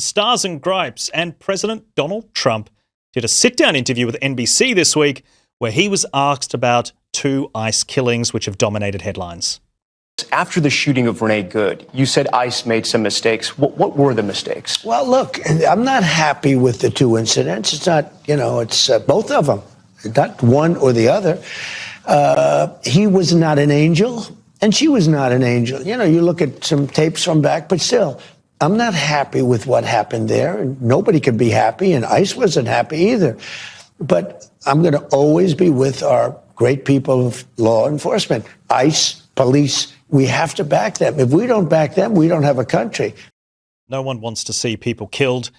Stars and Gripes and President Donald Trump did a sit-down interview with NBC this week where he was asked about two ICE killings which have dominated headlines. After the shooting of Renee Good, you said ICE made some mistakes. What were the mistakes? Well, look, I'm not happy with the two incidents. It's not, it's both of them, not one or the other. He was not an angel, and she was not an angel. You look at some tapes from back, but still, I'm not happy with what happened there, and nobody could be happy, and ICE wasn't happy either. But I'm going to always be with our great people of law enforcement, ICE, police. We have to back them. If we don't back them, we don't have a country. No one wants to see people killed.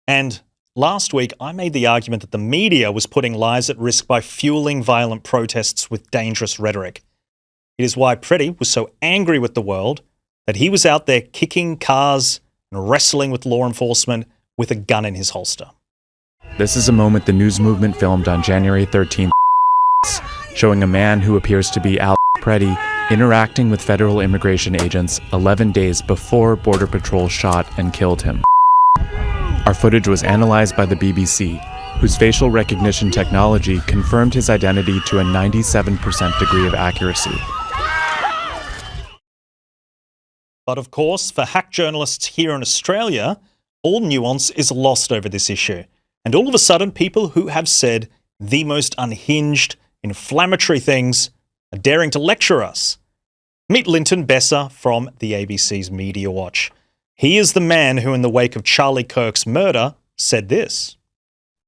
And last week, I made the argument that the media was putting lives at risk by fueling violent protests with dangerous rhetoric. It is why Preddy was so angry with the world that he was out there kicking cars and wrestling with law enforcement with a gun in his holster. This is a moment the news movement filmed on January 13th, showing a man who appears to be Al Preddy interacting with federal immigration agents 11 days before Border Patrol shot and killed him. Our footage was analyzed by the BBC, whose facial recognition technology confirmed his identity to a 97% degree of accuracy. But of course, for hack journalists here in Australia, all nuance is lost over this issue. And all of a sudden, people who have said the most unhinged, inflammatory things are daring to lecture us. Meet Linton Besser from the ABC's Media Watch. He is the man who, in the wake of Charlie Kirk's murder, said this.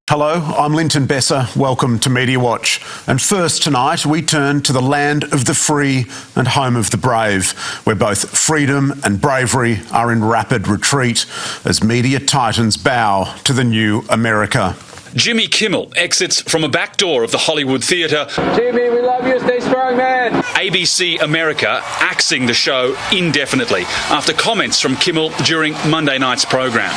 Hello, I'm Linton Besser. Welcome to Media Watch. And first tonight, we turn to the land of the free and home of the brave, where both freedom and bravery are in rapid retreat as media titans bow to the new America. Jimmy Kimmel exits from a back door of the Hollywood Theatre. Jimmy, we love you. Stay strong, man. ABC America axing the show indefinitely after comments from Kimmel during Monday night's programme.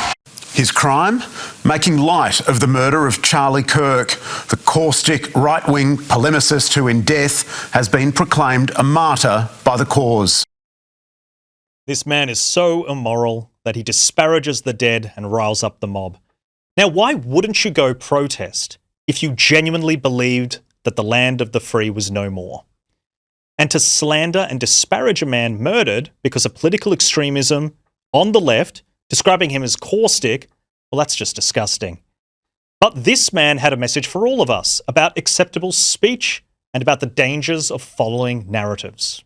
His crime? Making light of the murder of Charlie Kirk, the caustic right-wing polemicist who in death has been proclaimed a martyr by the cause. This man is so immoral that he disparages the dead and riles up the mob. Now, why wouldn't you go protest if you genuinely believed that the land of the free was no more? And to slander and disparage a man murdered because of political extremism on the left, describing him as caustic, well, that's just disgusting. But this man had a message for all of us about acceptable speech and about the dangers of following narratives.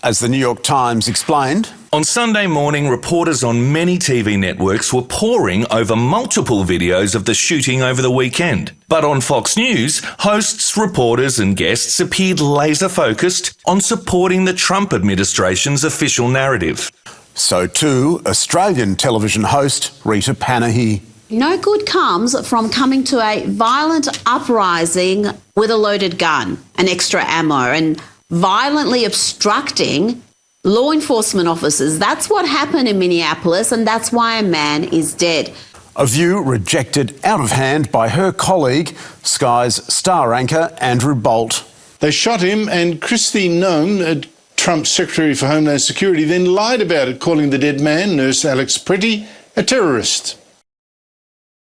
As the New York Times explained, on Sunday morning, reporters on many TV networks were poring over multiple videos of the shooting over the weekend. But on Fox News, hosts, reporters and guests appeared laser-focused on supporting the Trump administration's official narrative. So too, Australian television host Rita Panahi. No good comes from coming to a violent uprising with a loaded gun and extra ammo and violently obstructing law enforcement officers. That's what happened in Minneapolis, and that's why a man is dead. A view rejected out of hand by her colleague, Sky's star anchor Andrew Bolt. They shot him, and Christine Noem, Trump's Secretary for Homeland Security, then lied about it, calling the dead man, Nurse Alex Pretty, a terrorist.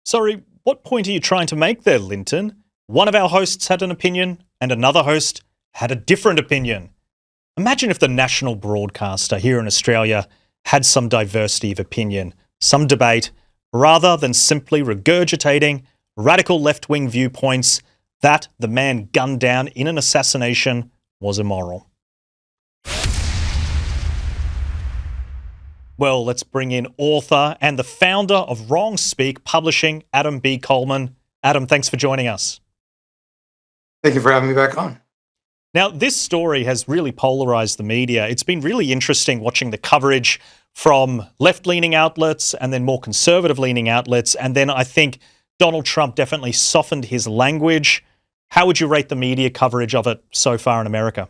Sorry, what point are you trying to make there, Linton? One of our hosts had an opinion, and another host had a different opinion. Imagine if the national broadcaster here in Australia had some diversity of opinion, some debate, rather than simply regurgitating radical left-wing viewpoints that the man gunned down in an assassination was immoral. Well, let's bring in author and the founder of Wrong Speak Publishing, Adam B. Coleman. Adam, thanks for joining us. Thank you for having me back on. Now, this story has really polarized the media. It's been really interesting watching the coverage from left-leaning outlets and then more conservative-leaning outlets. And then I think Donald Trump definitely softened his language. How would you rate the media coverage of it so far in America?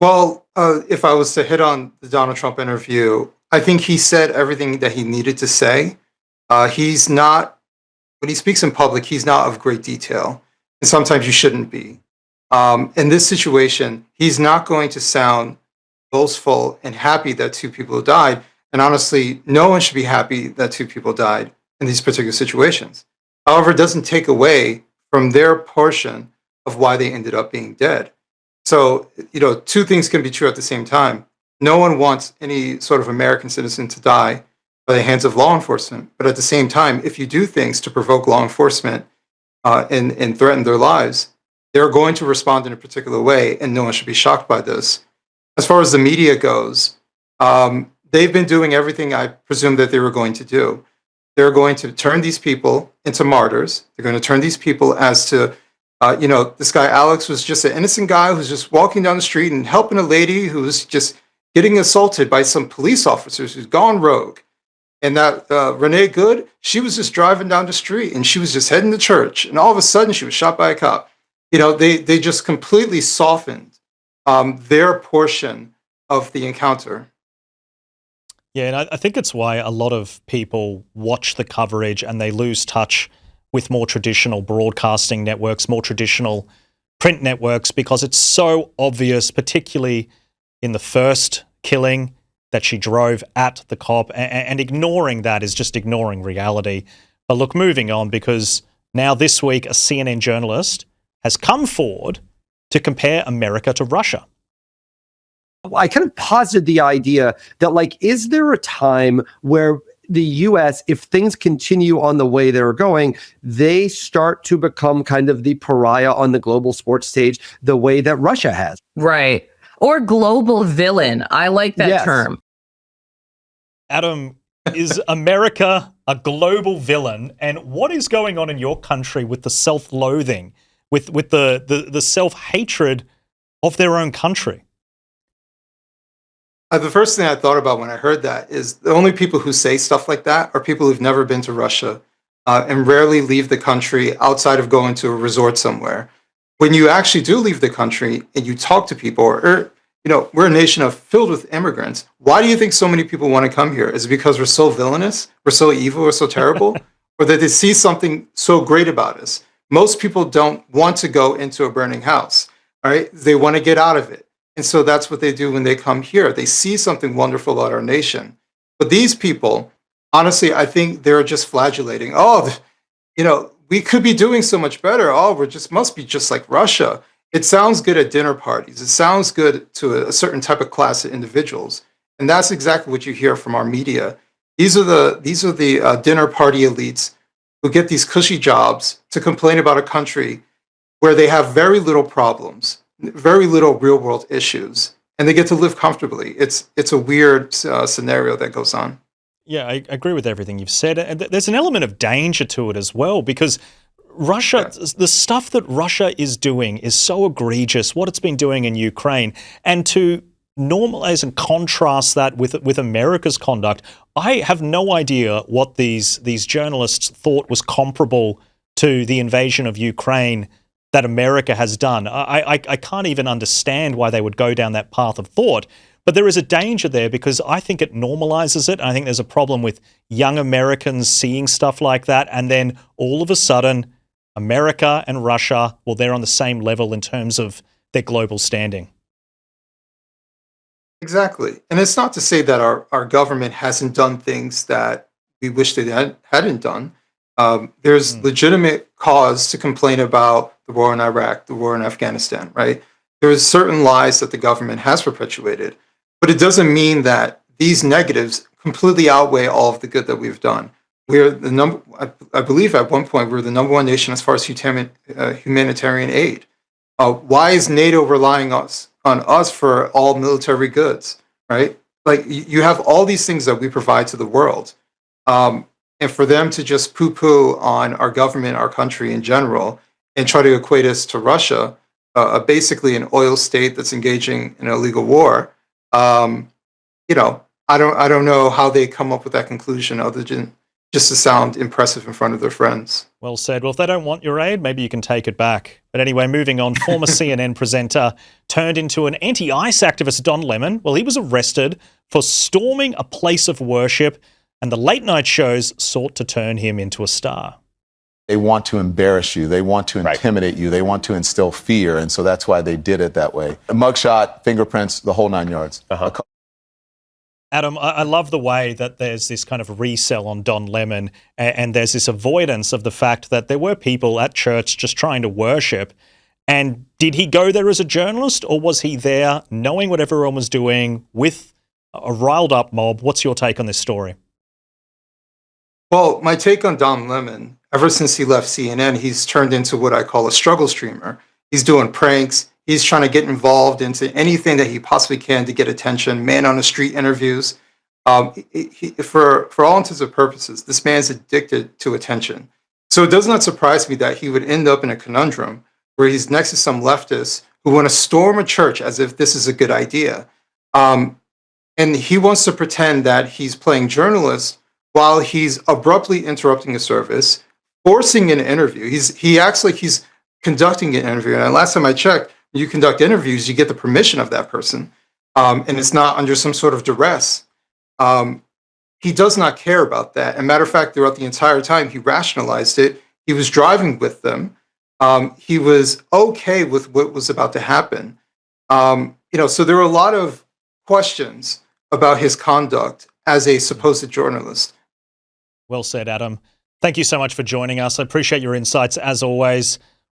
Well, if I was to hit on the Donald Trump interview, I think he said everything that he needed to say. He's not, when he speaks in public, he's not of great detail. And sometimes you shouldn't be. In this situation, he's not going to sound boastful and happy that two people died. And honestly, no one should be happy that 2 people died in these particular situations. However, it doesn't take away from their portion of why they ended up being dead. So, 2 things can be true at the same time. No one wants any sort of American citizen to die by the hands of law enforcement. But at the same time, if you do things to provoke law enforcement and threaten their lives, they're going to respond in a particular way, and no one should be shocked by this. As far as the media goes, they've been doing everything I presumed that they were going to do. They're going to turn these people into martyrs. They're going to turn these people as to, this guy Alex was just an innocent guy who's just walking down the street and helping a lady who's just getting assaulted by some police officers who's gone rogue. And that Renee Good, she was just driving down the street and she was just heading to church. And all of a sudden she was shot by a cop. They just completely softened their portion of the encounter. Yeah, and I think it's why a lot of people watch the coverage and they lose touch with more traditional broadcasting networks, more traditional print networks, because it's so obvious, particularly in the first killing, that she drove at the cop, and ignoring that is just ignoring reality. But look, moving on, because now this week a CNN journalist has come forward to compare America to Russia. I kind of posited the idea that, is there a time where the U.S., if things continue on the way they're going, they start to become kind of the pariah on the global sports stage the way that Russia has? Right. Or global villain. I like that term. Adam, is America a global villain? And what is going on in your country with the self-loathing, with the self-hatred of their own country? The first thing I thought about when I heard that is the only people who say stuff like that are people who've never been to Russia and rarely leave the country outside of going to a resort somewhere. When you actually do leave the country and you talk to people, or we're a nation filled with immigrants. Why do you think so many people want to come here? Is it because we're so villainous, we're so evil, we're so terrible, or that they see something so great about us? Most people don't want to go into a burning house, all right? They want to get out of it. And so that's what they do when they come here. They see something wonderful about our nation. But these people, honestly, I think they're just flagellating. Oh, we could be doing so much better. Oh, must be just like Russia. It sounds good at dinner parties. It sounds good to a certain type of class of individuals. And that's exactly what you hear from our media. These are the dinner party elites who get these cushy jobs to complain about a country where they have very little problems, very little real world issues, and they get to live comfortably. It's a weird scenario that goes on. Yeah, I agree with everything you've said. And there's an element of danger to it as well, because Russia, the stuff that Russia is doing is so egregious, what it's been doing in Ukraine, and to normalize and contrast that with America's conduct, I have no idea what these journalists thought was comparable to the invasion of Ukraine that America has done. I can't even understand why they would go down that path of thought. But there is a danger there, because I think it normalizes it. I think there's a problem with young Americans seeing stuff like that, and then all of a sudden, America and Russia, well, they're on the same level in terms of their global standing. Exactly. And it's not to say that our government hasn't done things that we wish they hadn't done. There's legitimate cause to complain about the war in Iraq, the war in Afghanistan, right? There's certain lies that the government has perpetuated, but it doesn't mean that these negatives completely outweigh all of the good that we've done. We're I believe at one point we were the number one nation as far as humanitarian aid. Why is NATO relying on us for all military goods, right? Like, you have all these things that we provide to the world. And for them to just poo-poo on our government, our country in general, and try to equate us to Russia, basically an oil state that's engaging in illegal war, I don't know how they come up with that conclusion other than just to sound impressive in front of their friends. Well said. Well, if they don't want your aid, maybe you can take it back. But anyway, moving on, former CNN presenter turned into an anti-ICE activist, Don Lemon. Well, he was arrested for storming a place of worship, and the late night shows sought to turn him into a star. They want to embarrass you. They want to intimidate you. They want to instill fear. And so that's why they did it that way. A mugshot, fingerprints, the whole 9 yards. Adam, I love the way that there's this kind of resell on Don Lemon, and there's this avoidance of the fact that there were people at church just trying to worship. And did he go there as a journalist, or was he there knowing what everyone was doing with a riled up mob? What's your take on this story? Well, my take on Don Lemon, ever since he left CNN, he's turned into what I call a struggle streamer. He's doing pranks. He's trying to get involved into anything that he possibly can to get attention, man on the street interviews. For all intents and purposes, this man's addicted to attention. So it does not surprise me that he would end up in a conundrum where he's next to some leftists who want to storm a church as if this is a good idea. And he wants to pretend that he's playing journalist while he's abruptly interrupting a service, forcing an interview. He acts like he's conducting an interview. And last time I checked, when you conduct interviews, you get the permission of that person, and it's not under some sort of duress. He does not care about that. And matter of fact, throughout the entire time, he rationalized it. He was driving with them. He was okay with what was about to happen. So there were a lot of questions about his conduct as a supposed journalist. Well said, Adam. Thank you so much for joining us. I appreciate your insights as always.